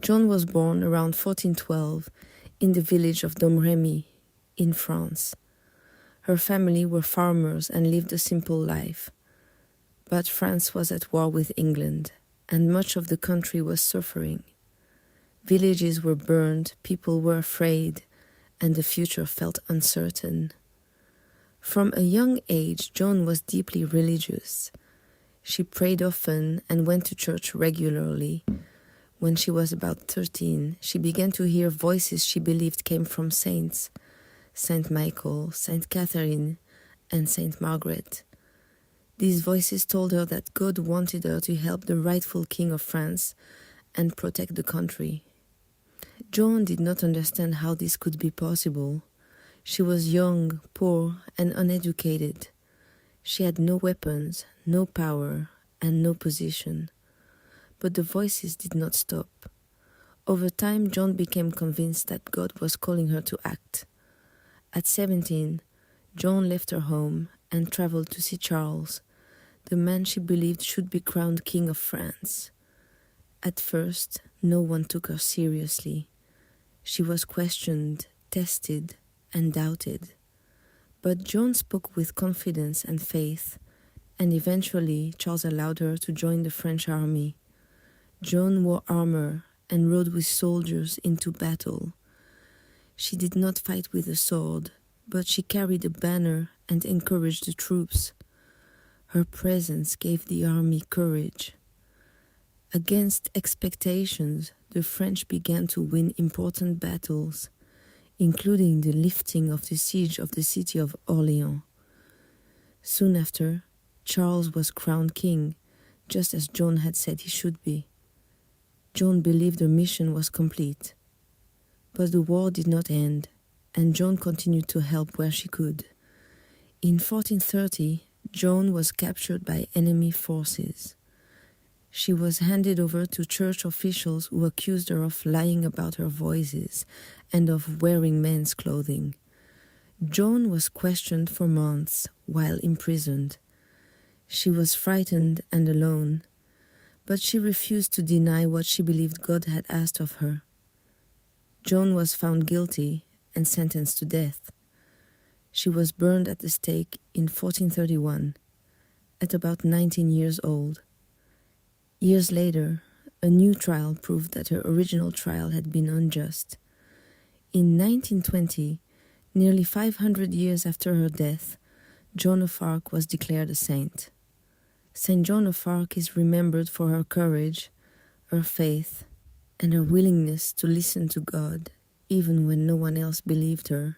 Joan was born around 1412 in the village of Domremy in France. Her family were farmers and lived a simple life. But France was at war with England, and much of the country was suffering. Villages were burned, people were afraid, and the future felt uncertain. From a young age, Joan was deeply religious. She prayed often and went to church regularly. When she was about 13, she began to hear voices she believed came from saints, Saint Michael, Saint Catherine, and Saint Margaret. These voices told her that God wanted her to help the rightful king of France and protect the country. Joan did not understand how this could be possible. She was young, poor, and uneducated. She had no weapons, no power, and no position. But the voices did not stop. Over time, Joan became convinced that God was calling her to act. At 17, Joan left her home and traveled to see Charles, the man she believed should be crowned King of France. At first, no one took her seriously. She was questioned, tested, and doubted. But Joan spoke with confidence and faith, and eventually Charles allowed her to join the French army. Joan wore armor and rode with soldiers into battle. She did not fight with a sword, but she carried a banner and encouraged the troops. Her presence gave the army courage. Against expectations, the French began to win important battles, including the lifting of the siege of the city of Orléans. Soon after, Charles was crowned king, just as Joan had said he should be. Joan believed her mission was complete. But the war did not end, and Joan continued to help where she could. In 1430, Joan was captured by enemy forces. She was handed over to church officials who accused her of lying about her voices and of wearing men's clothing. Joan was questioned for months while imprisoned. She was frightened and alone, but she refused to deny what she believed God had asked of her. Joan was found guilty and sentenced to death. She was burned at the stake in 1431, at about 19 years old. Years later, a new trial proved that her original trial had been unjust. In 1920, nearly 500 years after her death, Joan of Arc was declared a saint. Saint Joan of Arc is remembered for her courage, her faith, and her willingness to listen to God, even when no one else believed her.